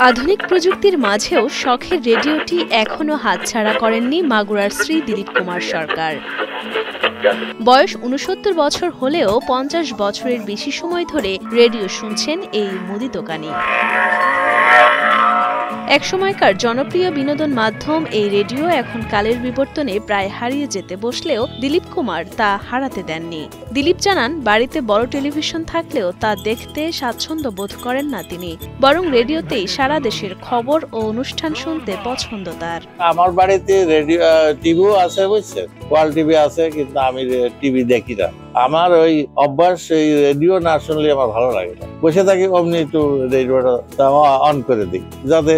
আধুনিক প্রযুক্তির মাঝেও শখের রেডিওটি এখনো হাতছাড়া করেননি মাগুরার শ্রী দিলীপ কুমার সরকার। বয়স ৬৯ বছর হলেও ৫০ বছরের বেশি সময় ধরে রেডিও শুনছেন এই মুদি দোকানি। একসময়কার জনপ্রিয় বিনোদন মাধ্যম এই রেডিও এখন কালের বিবর্তনে প্রায় হারিয়ে যেতে বসলেও দিলীপ কুমার তা হারাতে দেননি। দিলীপ জানান, বাড়িতে বড় টেলিভিশন থাকলেও তা দেখতে স্বাচ্ছন্দ্য বোধ করেন না তিনি, বরং রেডিওতেই সারা দেশের খবর ও অনুষ্ঠান শুনতে পছন্দ তার। আমার বাড়িতে রেডিও টিভিও আছে, বুঝছেন, ওয়াল টিভি আছে, কিন্তু আমি টিভি দেখি না। আমার ওই অভ্যাস, এই রেডিও না শুনলে আমার ভালো লাগে না। বসে থাকি অমনি একটু রেডিওটা অন করে দিই, যাতে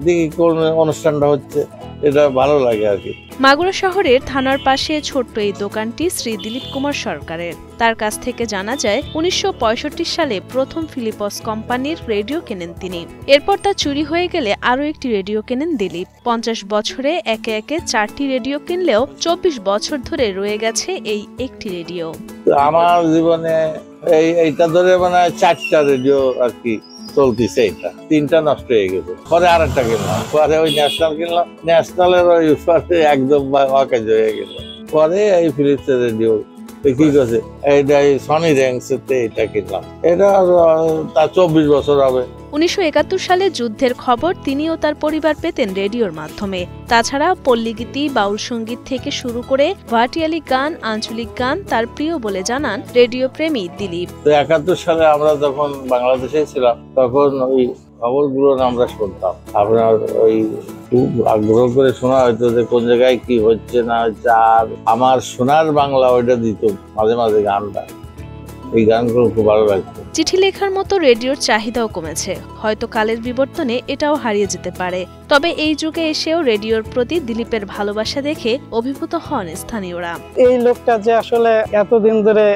দেখি কোন অনুষ্ঠানটা হচ্ছে, এটা ভালো লাগে আর কি। মাগুরা শহরের থানার পাশে ছোট্ট এই দোকানটি শ্রী দিলীপ কুমার সরকারের। তার কাছ থেকে জানা যায় ১৯৬৫ সালে প্রথম ফিলিপস কোম্পানির রেডিও কেনেন তিনি। এরপর তা চুরি হয়ে গেলে আরো একটি রেডিও কেনেন দিলীপ। ৫০ বছরে একে একে ৪টি রেডিও কিনলেও ২৪ বছর ধরে রয়ে গেছে এই একটি রেডিও। আমার জীবনে এইটা ধরে মানে 4টা রেডিও আর কি চলতেছে, এটা 3টা নষ্ট হয়ে গেছে, পরে আরেকটা কিনলাম, পরে ওই ন্যাশনাল কিনলাম, ন্যাশনালের ওই একদম অকেজ হয়ে গেল, পরে এই ফিলিপসের রেডিও কি করছে, এইটা সনি র্যাঙ্কস এটা কিনলাম, এটা তার ২৪ বছর হবে। ১৯৭১ সালে যুদ্ধের খবর তিনি ও তার পরিবার পেতেন রেডিওর মাধ্যমে। তাছাড়া পল্লীগীতি, বাউল সঙ্গীত থেকে শুরু করে ভাটিয়ালি গান, আঞ্চলিক গান তার প্রিয় বলে জানান রেডিও প্রেমী দিলীপ। ৭১ সালে আমরা যখন বাংলাদেশে ছিলাম, তখন ওই খবরগুলো আমরা শুনতাম। আপনার ওই খুব আগ্রহ করে শোনা হয়তো যে কোন জায়গায় কি হচ্ছে না হচ্ছে, আর আমার সোনার বাংলা ওইটা দিত মাঝে মাঝে গানটা, এই গানগুলো খুব ভালো লাগতো। চিঠি লেখার মতো রেডিওর চাহিদাও কমেছে, হয়তো কালের বিবর্তনে এটাও হারিয়ে যেতে পারে। তবে এই যুগে এসেও রেডিওর প্রতি দিলীপের ভালোবাসা দেখে অভিভূত হন স্থানীয়রা। এই লোকটা যে আসলে এতদিন ধরে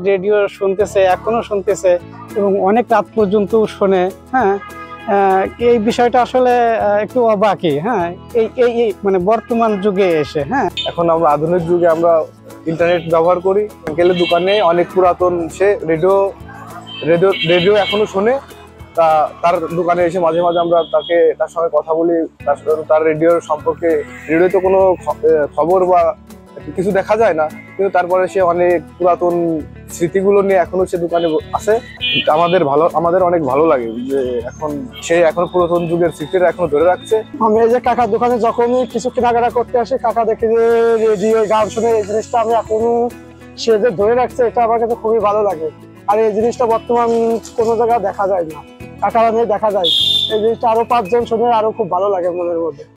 রেডিও শুনতেছে, এখনো শুনতেছে এবং অনেক রাত পর্যন্ত শোনে, হ্যাঁ, এই বিষয়টা আসলে একটু অবাকই। হ্যাঁ, এই মানে বর্তমান যুগে এসে, হ্যাঁ, এখন আমরা আধুনিক যুগে আমরা ইন্টারনেট ব্যবহার করি। গেলে দোকানে অনেক পুরাতন সে রেডিও এখনো শোনে, তার দোকানে এসে মাঝে মাঝে আমরা তার সঙ্গে কথা বলি, তার রেডিওর সম্পর্কে। রেডিওতে কোনো খবর বা কিছু দেখা যায় না, কিন্তু তারপরে সে অনেক পুরাতন স্মৃতিগুলো নিয়ে এখনো সে দোকানে আছে। আমাদের অনেক ভালো লাগে যে এখন পুরাতন যুগের স্মৃতিটা এখনো ধরে রাখছে। আমি এই যে কাকার দোকানে যখনই কিছু কেনাকাটা করতে আসি, কাকা দেখে যে রেডিও গান শুনে, এই জিনিসটা আমি এখনো সে যে ধরে রাখছে, এটা আমার কাছে খুবই ভালো লাগে। আর এই জিনিসটা বর্তমান কোনো জায়গায় দেখা যায় না, কাকারা নিয়ে দেখা যায়। এই জিনিসটা আরো 5 জন শুনে আরো খুব ভালো লাগে মনের মধ্যে।